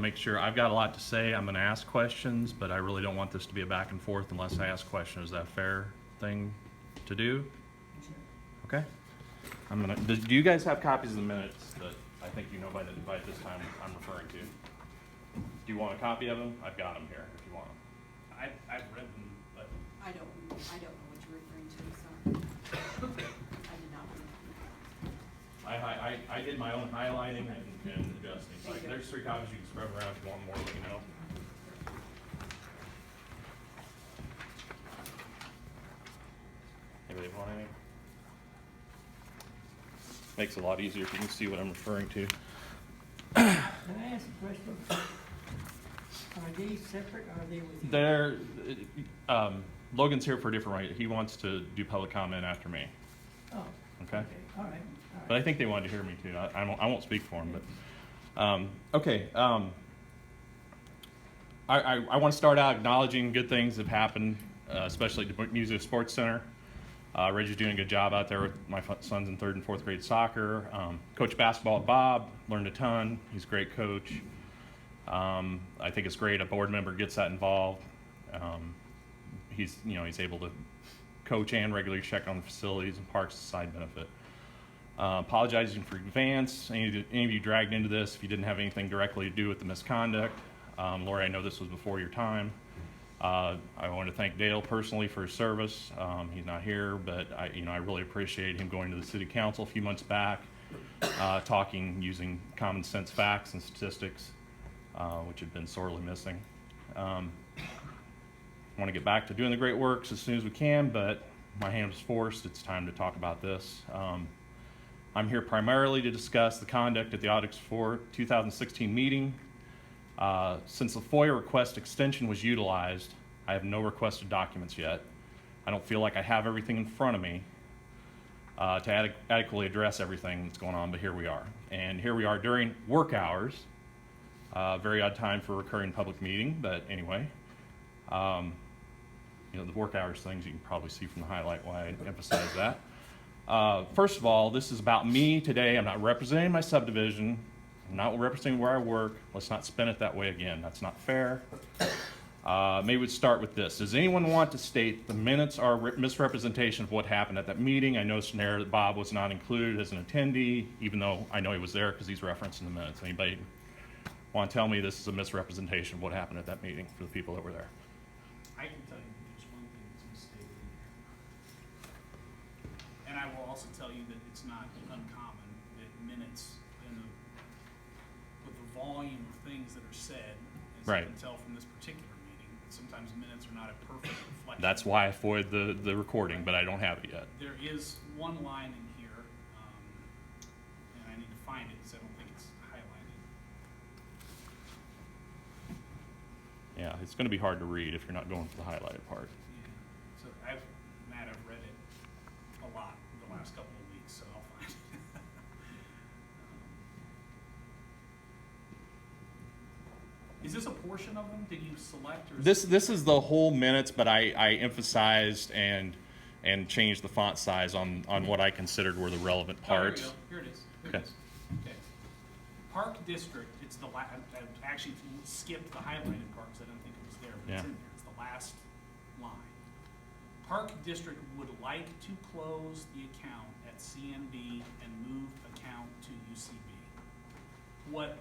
make sure, I've got a lot to say, I'm gonna ask questions, but I really don't want this to be a back and forth unless I ask questions. Is that a fair thing to do? Okay. Do you guys have copies of the minutes that I think you know by this time I'm referring to? Do you want a copy of them? I've got them here if you want them. I've read them, but I don't know what you're referring to, so I did not read. I did my own highlighting and adjusting. So there's 3 copies you can spread around if you want more, let me know. Anybody want any? Makes it a lot easier if you can see what I'm referring to. Can I ask a question? Are these separate or are they with you? They're, Logan's here for a different right. He wants to do public comment after me. Oh. Okay. All right. But I think they wanted to hear me too. I won't speak for them, but okay. I want to start out acknowledging good things that have happened, especially at the Music Sports Center. Reggie's doing a good job out there with my sons in 3rd and 4th grade soccer. Coach basketball at Bob, learned a ton. He's a great coach. I think it's great a board member gets that involved. He's able to coach and regularly check on the facilities and parks as a side benefit. Apologizing for advance. Any of you dragged into this if you didn't have anything directly to do with the misconduct. Lori, I know this was before your time. I want to thank Dale personally for his service. He's not here, but I really appreciate him going to the city council a few months back, talking using common sense facts and statistics, which had been sorely missing. I want to get back to doing the great works as soon as we can, but my hand was forced. It's time to talk about this. I'm here primarily to discuss the conduct at the Audix 4 2016 meeting. Since the FOIA request extension was utilized, I have no requested documents yet. I don't feel like I have everything in front of me to adequately address everything that's going on, but here we are. And here we are during work hours. Very odd time for a recurring public meeting, but anyway. The work hours things you can probably see from the highlight why I emphasize that. First of all, this is about me today. I'm not representing my subdivision. I'm not representing where I work. Let's not spin it that way again. That's not fair. Maybe we'd start with this. Does anyone want to state the minutes are misrepresentation of what happened at that meeting? I noticed in there that Bob was not included as an attendee, even though I know he was there because he's referenced in the minutes. Anybody want to tell me this is a misrepresentation of what happened at that meeting for the people that were there? I can tell you there's one thing that's misstated in here. And I will also tell you that it's not uncommon that minutes with the volume of things that are said, as right. you can tell from this particular meeting, that sometimes minutes are not a perfect reflection. That's why I FOIA'd the recording, but I don't have it yet. There is one line in here, and I need to find it because I don't think it's highlighted. Yeah, it's going to be hard to read if you're not going for the highlighted part. Yeah. So Matt, I've read it a lot the last couple of weeks, so I'll find it. Is this a portion of them? Did you select? Or This is the whole minutes, but I emphasized and changed the font size on what I considered were the relevant parts. Oh, here it is. Here Okay. it is. Okay. Park District. It's the last. I actually skipped the highlighted part because I didn't think it was there, but Yeah. it's in there. It's the last line. Park District would like to close the account at CNB and move account to UCB. What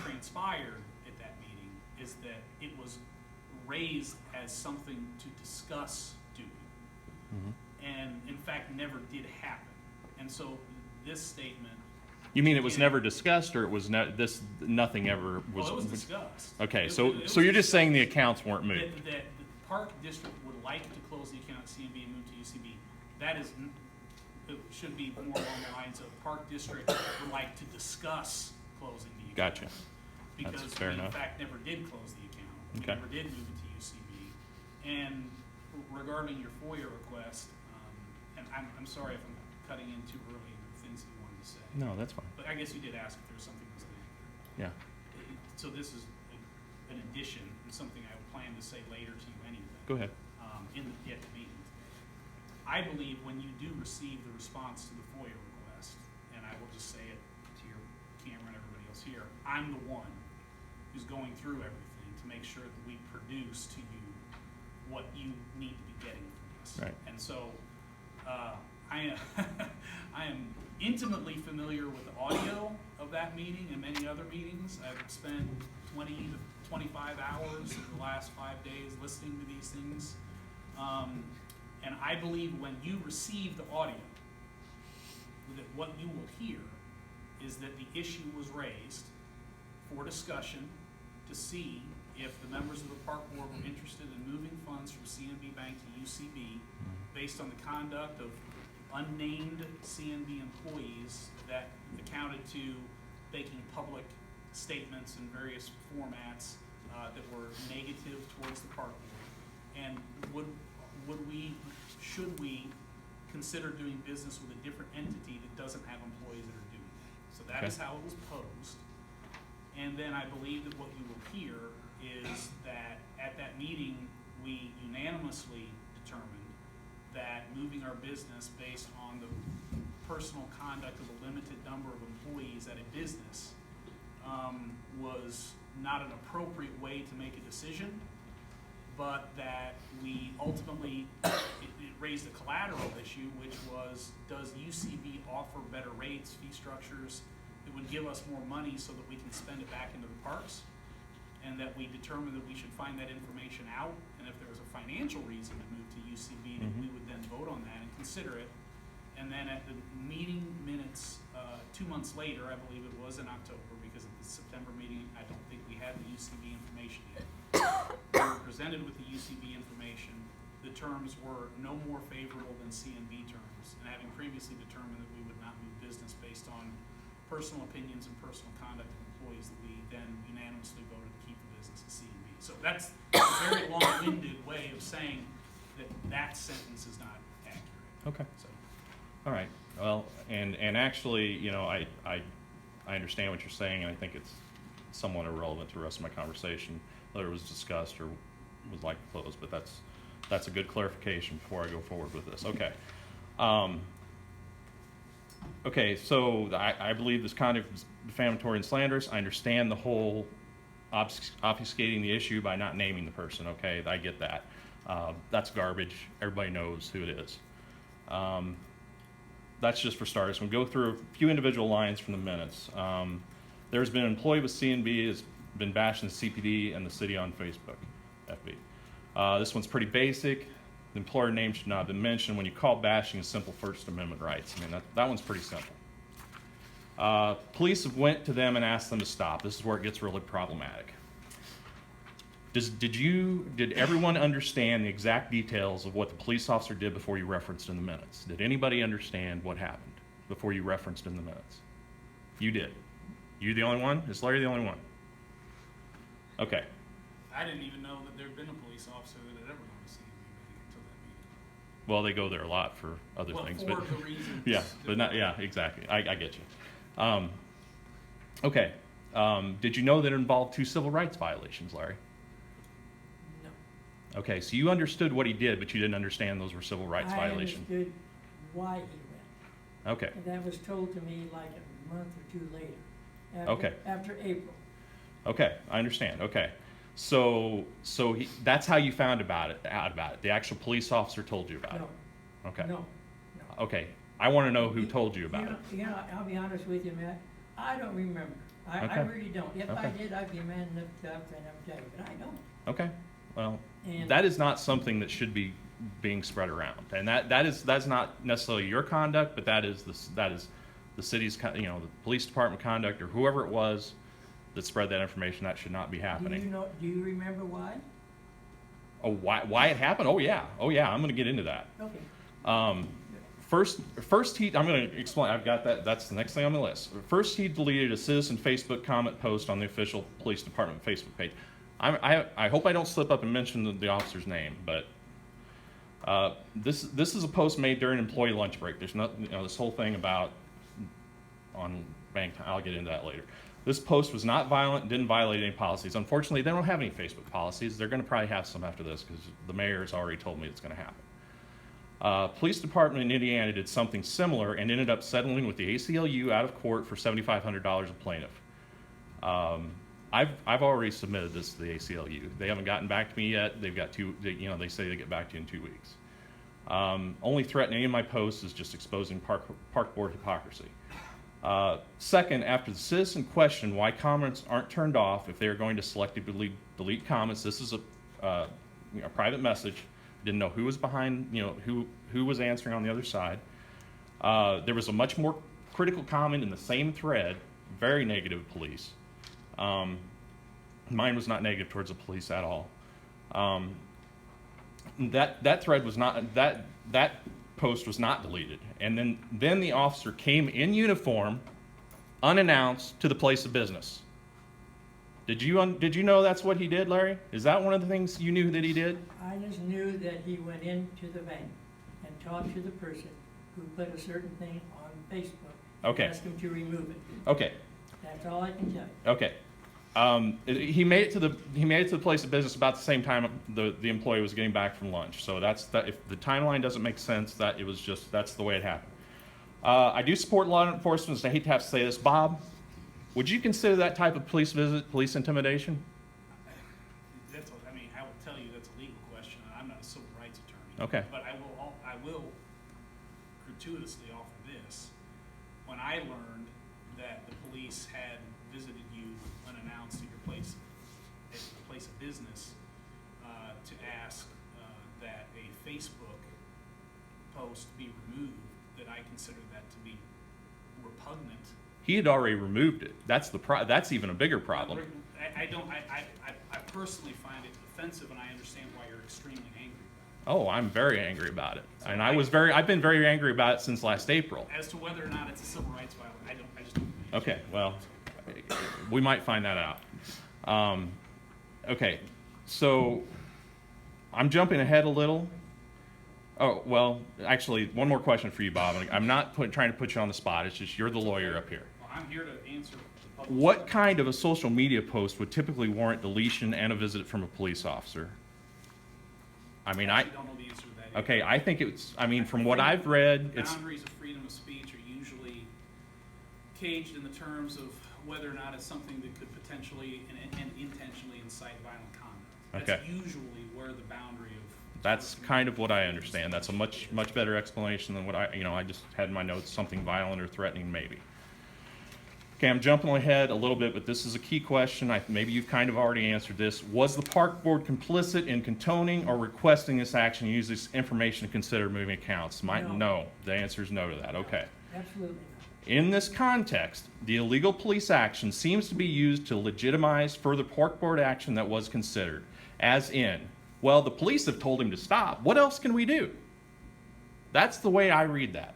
transpired at that meeting is that it was raised as something to discuss doing, and in fact never did happen. And so this statement. You mean it was never discussed, or it was nothing ever was? Well, it was discussed. Okay, It so was you're discussed. just saying the accounts weren't moved. That the Park District would like to close the account at CNB and move to UCB. That is, it should be more along the lines of Park District would like to discuss closing the account. Gotcha. Because That's fair we in enough. fact never did close the account. We Okay. never did move it to UCB. And regarding your FOIA request, and I'm sorry if I'm cutting in too early in the things that you wanted to say. No, that's fine. But I guess you did ask if there was something misleading. Yeah. So this is an addition and something I plan to say later to you anyway. Go ahead. At the meeting today. I believe when you do receive the response to the FOIA request, and I will just say it to your camera and everybody else here, I'm the one who's going through everything to make sure that we produce to you what you need to be getting from us. Right. And so, I am intimately familiar with the audio of that meeting and many other meetings. I've spent 20 to 25 hours in the last 5 days listening to these things. And I believe when you receive the audio, that what you will hear is that the issue was raised for discussion to see if the members of the park board were interested in moving funds from CNB Bank to UCB based on the conduct of unnamed CNB employees that accounted to making public statements in various formats that were negative towards the park board. And should we consider doing business with a different entity that doesn't have employees that are doing that? So that is how it was posed. And then I believe that what you will hear is that at that meeting, we unanimously determined that moving our business based on the personal conduct of a limited number of employees at a business was not an appropriate way to make a decision, but that we ultimately, it raised a collateral issue, which was, does UCB offer better rates, fee structures that would give us more money so that we can spend it back into the parks? And that we determined that we should find that information out, and if there was a financial reason to move to UCB, that we would then vote on that and consider it. And then at the meeting minutes, 2 months later, I believe it was in October, because at the September meeting, I don't think we had the UCB information yet. We were presented with the UCB information. The terms were no more favorable than CNB terms, and having previously determined that we would not move business based on personal opinions and personal conduct of employees, that we then unanimously voted to keep the business at CNB. So that's a very long-winded way of saying that that sentence is not accurate. Okay. So, All right. Well, and actually, you know, I understand what you're saying, and I think it's somewhat irrelevant to the rest of my conversation, whether it was discussed or was like closed, but that's a good clarification before I go forward with this. Okay. Okay, so I believe this conduct is defamatory and slanderous. I understand the whole obfuscating the issue by not naming the person. Okay, I get that. That's garbage. Everybody knows who it is. That's just for starters. We'll go through a few individual lines from the minutes. There's been an employee with CNB has been bashing the CPD and the city on Facebook, FB. This one's pretty basic. The employer name should not have been mentioned. When you call bashing a simple First Amendment rights, I mean, that one's pretty simple. Police went to them and asked them to stop. This is where it gets really problematic. Did everyone understand the exact details of what the police officer did before you referenced in the minutes? Did anybody understand what happened before you referenced in the minutes? You did. You the only one? Is Larry the only one? Okay. I didn't even know that there'd been a police officer that had ever gone to CNB meeting until that meeting. Well, they go there a lot for other things, For but the reasons. yeah, but not, yeah, exactly. I get you. Okay. Did you know that it involved 2 civil rights violations, Larry? No. Okay, so you understood what he did, but you didn't understand those were civil rights violations. I understood why he went. Okay. And that was told to me like a month or 2 later. Okay. After April. Okay, I understand. Okay. So that's how you found out about it. The actual police officer told you about No. it. Okay. No. Okay. I want to know who told you about it. You know, I'll be honest with you, Matt. I don't remember. I Okay. really don't. If I Okay. did, I'd be man enough to and tell you, but I don't. Okay. Well, And- that is not something that should be being spread around, and that's not necessarily your conduct, but that is the city's, you know, the police department conduct or whoever it was that spread that information. That should not be happening. Do you remember why? Oh, why it happened? Oh yeah. I'm going to get into that. Okay. First I'm going to explain. I've got that. That's the next thing on the list. First, he deleted a citizen Facebook comment post on the official police department Facebook page. I hope I don't slip up and mention the officer's name, but this is a post made during employee lunch break. There's not, you know, this whole thing about on bank time. I'll get into that later. This post was not violent, didn't violate any policies. Unfortunately, they don't have any Facebook policies. They're going to probably have some after this because the mayor has already told me it's going to happen. Police department in Indiana did something similar and ended up settling with the ACLU out of court for $7,500 a plaintiff. I've already submitted this to the ACLU. They haven't gotten back to me yet. They've got they say they get back to you in 2 weeks. Only threat in any of my posts is just exposing park board hypocrisy. Second, after the citizen questioned why comments aren't turned off if they are going to selectively delete comments, this is a private message. Didn't know who was behind, who was answering on the other side. There was a much more critical comment in the same thread, very negative police. Mine was not negative towards the police at all. That thread was not, that post was not deleted. And then the officer came in uniform, unannounced, to the place of business. Did you know that's what he did, Larry? Is that one of the things you knew that he did? I just knew that he went into the bank and talked to the person who put a certain thing on Facebook. Okay. And asked him to remove it. Okay. That's all I can tell you. Okay. He made it to the place of business about the same time the employee was getting back from lunch. So if the timeline doesn't make sense, that's the way it happened. I do support law enforcement. I hate to have to say this, Bob. Would you consider that type of police visit police intimidation? I will tell you that's a legal question, and I'm not a civil rights attorney. Okay. But I will gratuitously offer this. When I learned that the police had visited you unannounced at your place of business to ask that a Facebook post be removed, that I consider that to be repugnant. He had already removed it. That's even a bigger problem. I personally find it offensive, and I understand why you're extremely angry about Oh, I'm very angry about it, So and I've been very angry about it since last April. it. As to whether or not it's a civil rights violation, I just don't. Okay, well, we might find that out. Okay, so I'm jumping ahead a little. Oh, well, actually, one more question for you, Bob. I'm not trying to put you on the spot. It's just you're the lawyer up here. Well, I'm here to answer the public. What kind of a social media post would typically warrant deletion and a visit from a police officer? I mean, I don't know the answer to that. either. okay, I think from what I've read, The it's, boundaries of freedom of speech are usually caged in the terms of whether or not it's something that could potentially and intentionally incite violent conduct. That's Okay. usually where the boundary of. that's kind of what I understand. That's a much better explanation than what I just had in my notes, something violent or threatening maybe. Okay, I'm jumping ahead a little bit, but this is a key question. Maybe you've kind of already answered this. Was the park board complicit in condoning or requesting this action and use this information to consider moving accounts? No. No. The answer is no to that. Okay. Absolutely not. In this context, the illegal police action seems to be used to legitimize further park board action that was considered. As in, well, the police have told him to stop. What else can we do? That's the way I read that.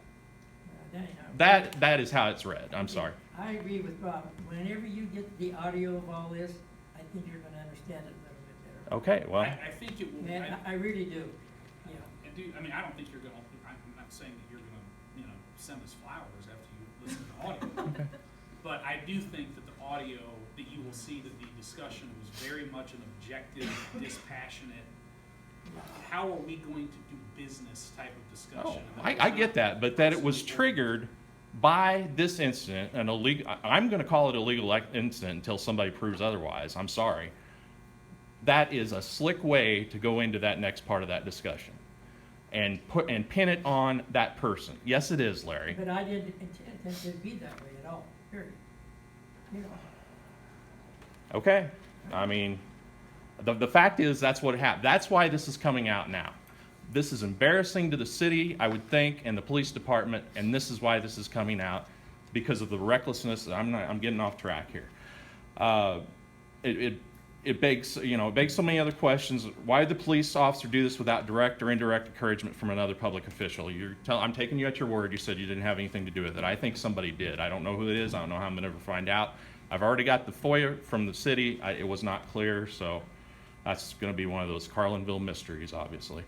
That is how it's read. I'm sorry. I agree with Bob. Whenever you get the audio of all this, I think you're gonna understand it a little bit better. Okay, well, I think it will. And I really do, yeah. I don't think you're gonna, I'm not saying that you're gonna, send us flowers after you listen to the audio. But I do think that the audio, that you will see that the discussion was very much an objective, dispassionate, how are we going to do business type of discussion. And I get that, but that it was triggered by this incident, an illegal, I'm going to call it a legal incident until somebody proves otherwise. I'm sorry. That is a slick way to go into that next part of that discussion and pin it on that person. Yes, it is, Larry. But I didn't intend it to be that way at all, period. Okay. I mean, the fact is that's what happened. That's why this is coming out now. This is embarrassing to the city, I would think, and the police department, and this is why this is coming out, because of the recklessness. I'm getting off track here. It begs so many other questions. Why did the police officer do this without direct or indirect encouragement from another public official? I'm taking you at your word. You said you didn't have anything to do with it. I think somebody did. I don't know who it is. I don't know how I'm going to ever find out. I've already got the FOIA from the city. It was not clear, so that's going to be one of those Carlinville mysteries, obviously.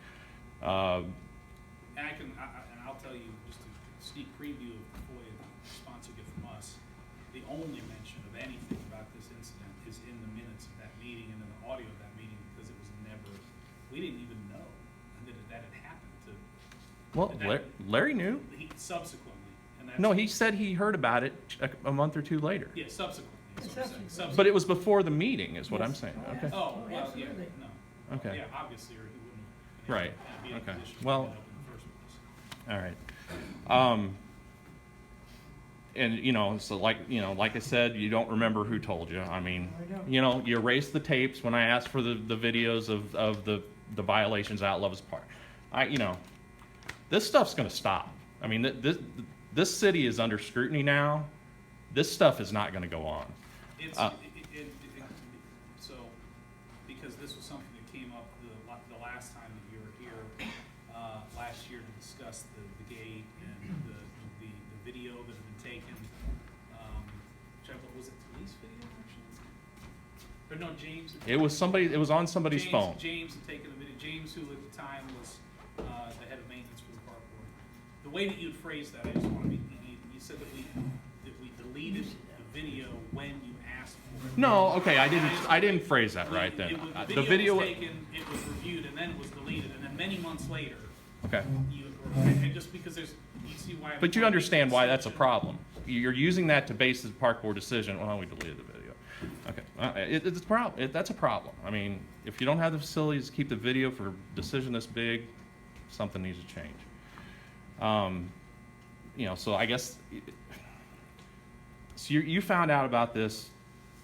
And I'll tell you, just a sneak preview of the FOIA response you get from us, the only mention of anything about this incident is in the minutes of that meeting and in the audio of that meeting, because it was never, we didn't even know that it happened to. Well, Larry knew. Subsequently. And that's, No, he said he heard about it a month or two later. Yeah, subsequently. So Subsequent. But it was before the meeting, is what I'm Yes. saying. Oh, Okay. Oh, well, yeah, absolutely. no. Okay. Yeah, obviously, or he wouldn't Right. be in a Okay. position to Well- bring it up in the first place. All right. And so like I said, you don't remember who told you. I mean, I don't. you erased the tapes when I asked for the videos of the violations at Love's Park. This stuff's going to stop. I mean, this city is under scrutiny now. This stuff is not going to go on. It's, so, because this was something that came up the last time that you were here, last year to discuss the gate and the video that had been taken. Was it Talise video actually? Or no, James. It was on somebody's phone. James had taken a video. James, who at the time was the head of maintenance for the park board. The way that you'd phrased that, I just want to be, you said that we deleted the video when you asked for it. No, okay, I didn't phrase that right then. The video was taken, it was reviewed, and then it was deleted, and then many months later, Okay. and just because you see why. But you understand why that's a problem. You're using that to base the park board decision. Well, we deleted the video. Okay, it's a problem. That's a problem. I mean, if you don't have the facilities to keep the video for a decision this big, something needs to change. So I guess, so you found out about this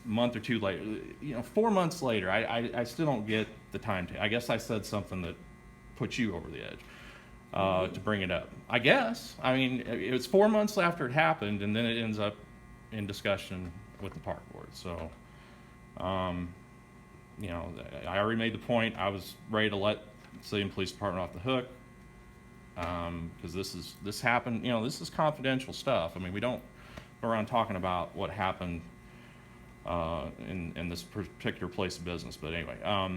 a month or two later. 4 months later, I still don't get the timetable. I guess I said something that put you over the edge. To bring it up, I guess. I mean, it was 4 months after it happened, and then it ends up in discussion with the park board. So, I already made the point. I was ready to let the city and police department off the hook because this happened. This is confidential stuff. I mean, we don't go around talking about what happened in this particular place of business. But anyway,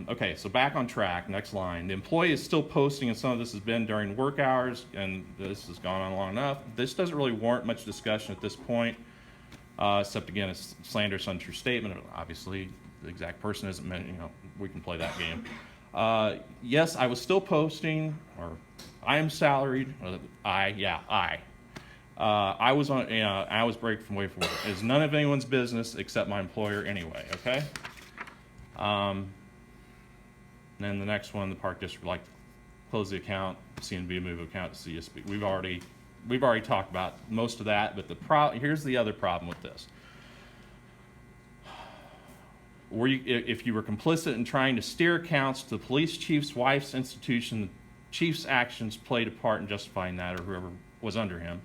okay, so back on track, next line. The employee is still posting, and some of this has been during work hours, and this has gone on long enough. This doesn't really warrant much discussion at this point, except again, it's slanderous, untrue statement. Obviously, the exact person isn't meant, we can play that game. Yes, I was still posting, or I am salaried, I was on. I was breaking from away from work. It's none of anyone's business except my employer anyway. Okay. Then the next one, the park district would like to close the account, CNB move account to CSB. We've already talked about most of that, but here's the other problem with this. If you were complicit in trying to steer accounts to the police chief's wife's institution, the chief's actions played a part in justifying that, or whoever was under him.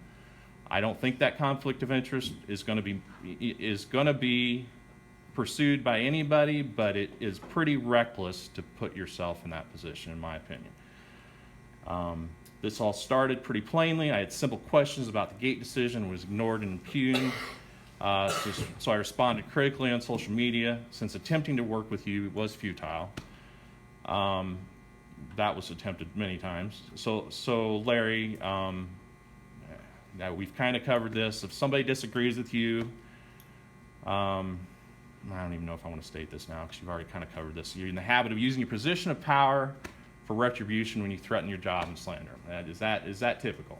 I don't think that conflict of interest is going to be pursued by anybody, but it is pretty reckless to put yourself in that position, in my opinion. This all started pretty plainly. I had simple questions about the gate decision, was ignored and impugned. So I responded critically on social media, since attempting to work with you was futile. That was attempted many times. So Larry, now we've kind of covered this. If somebody disagrees with you, I don't even know if I want to state this now because you've already kind of covered this. You're in the habit of using your position of power for retribution when you threaten your job and slander them. Is that typical?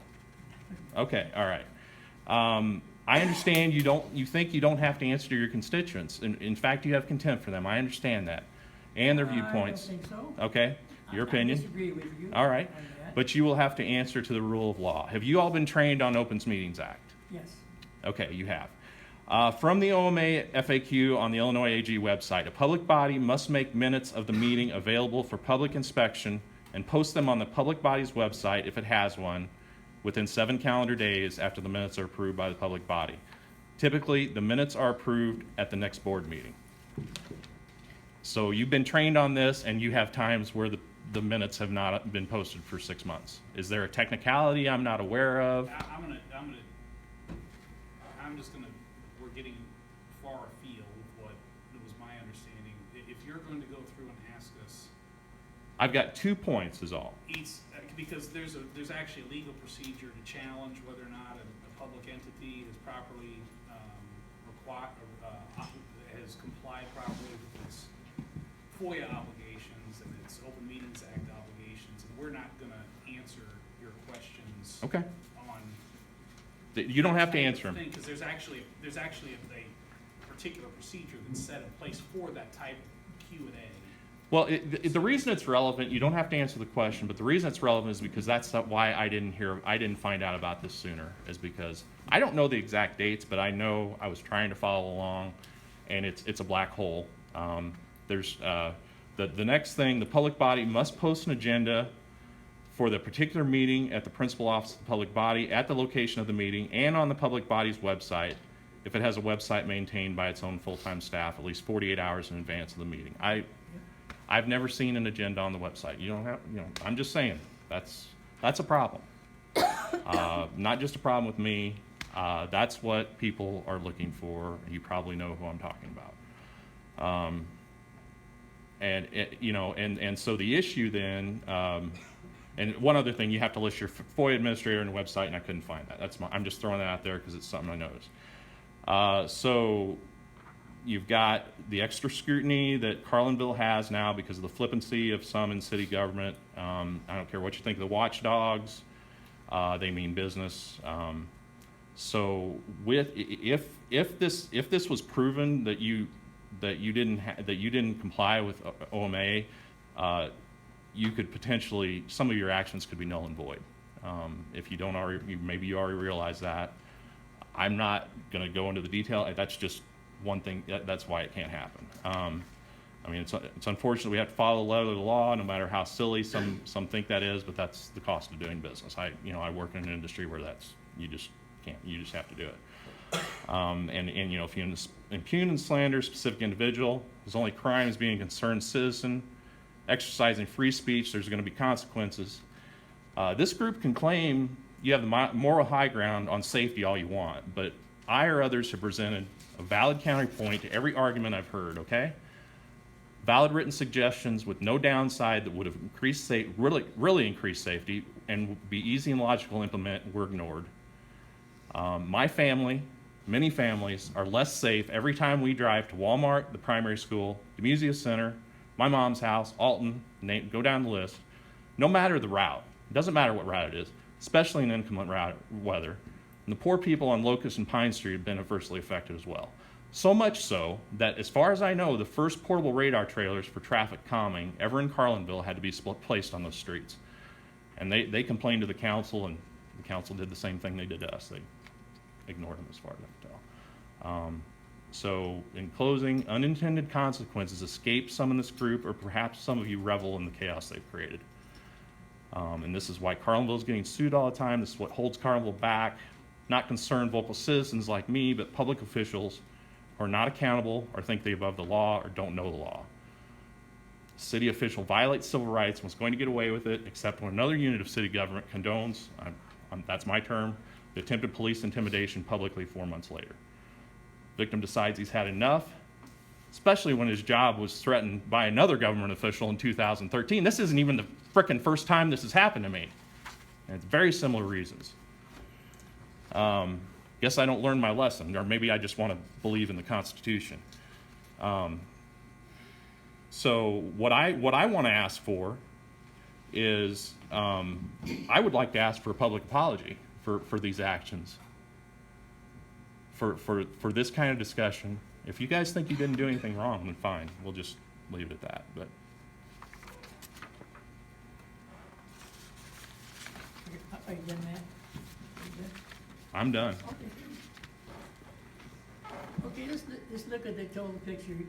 Okay, all right. I understand you think you don't have to answer to your constituents. In fact, you have contempt for them. I understand that, and their viewpoints. I don't think so. Okay, your opinion. I disagree with you. All right, on that. but you will have to answer to the rule of law. Have you all been trained on Opens Meetings Act? Yes. Okay, you have. From the OMA FAQ on the Illinois AG website, a public body must make minutes of the meeting available for public inspection and post them on the public body's website if it has one within 7 calendar days after the minutes are approved by the public body. Typically, the minutes are approved at the next board meeting. So you've been trained on this, and you have times where the minutes have not been posted for 6 months. Is there a technicality I'm not aware of? We're getting far afield with what was my understanding. If you're going to go through and ask us, I've got 2 points is all. because there's actually a legal procedure to challenge whether or not a public entity is properly has complied properly with its FOIA obligations and its Open Meetings Act obligations, and we're not going to answer your questions. Okay. On You don't have to answer them. because there's actually a particular procedure that's set in place for that type of Q&A. Well, the reason it's relevant, you don't have to answer the question, but the reason it's relevant is because that's why I didn't find out about this sooner, is because I don't know the exact dates, but I know I was trying to follow along, and it's a black hole. There's the next thing, the public body must post an agenda for the particular meeting at the principal office of the public body, at the location of the meeting, and on the public body's website, if it has a website maintained by its own full-time staff at least 48 hours in advance of the meeting. I've never seen an agenda on the website. You don't have, I'm just saying, that's a problem. Not just a problem with me. That's what people are looking for. You probably know who I'm talking about. And so the issue then, and one other thing, you have to list your FOIA administrator and website, and I couldn't find that. I'm just throwing that out there because it's something I noticed. So you've got the extra scrutiny that Carlinville has now because of the flippancy of some in city government. I don't care what you think of the watchdogs. They mean business. So if this was proven that you didn't comply with OMA, you could potentially, some of your actions could be null and void. If you don't already, maybe you already realize that. I'm not going to go into the detail. That's just one thing. That's why it can't happen. I mean, it's unfortunate we have to follow the letter of the law, no matter how silly some think that is. But that's the cost of doing business. I work in an industry where you just can't. You just have to do it. If you impugn and slander a specific individual, his only crime is being a concerned citizen, exercising free speech. There's going to be consequences. This group can claim you have the moral high ground on safety all you want, but I or others have presented a valid counterpoint to every argument I've heard, okay? Valid written suggestions with no downside that would have really increased safety and would be easy and logical to implement were ignored. My family, many families, are less safe every time we drive to Walmart, the primary school, the Museum Center, my mom's house, Alton, go down the list. No matter the route, it doesn't matter what route it is, especially in inclement weather. And the poor people on Locust and Pine Street have been adversely affected as well. So much so that, as far as I know, the first portable radar trailers for traffic calming ever in Carlinville had to be placed on those streets. And they complained to the council, and the council did the same thing they did to us. They ignored them, as far as I can tell. So, in closing, unintended consequences escape some in this group, or perhaps some of you revel in the chaos they've created. And this is why Carlinville is getting sued all the time. This is what holds Carlinville back. Not concerned vocal citizens like me, but public officials who are not accountable or think they're above the law or don't know the law. A city official violates civil rights and was going to get away with it, except when another unit of city government condones, that's my term, the attempted police intimidation publicly 4 months later. Victim decides he's had enough, especially when his job was threatened by another government official in 2013. This isn't even the frickin' first time this has happened to me. And it's very similar reasons. Guess I don't learn my lesson, or maybe I just want to believe in the Constitution. So what I want to ask for is, I would like to ask for a public apology for these actions, for this kind of discussion. If you guys think you didn't do anything wrong, then fine, we'll just leave it at that. But Are you done, Matt? Are you done? I'm done. Okay, let's look at the total picture.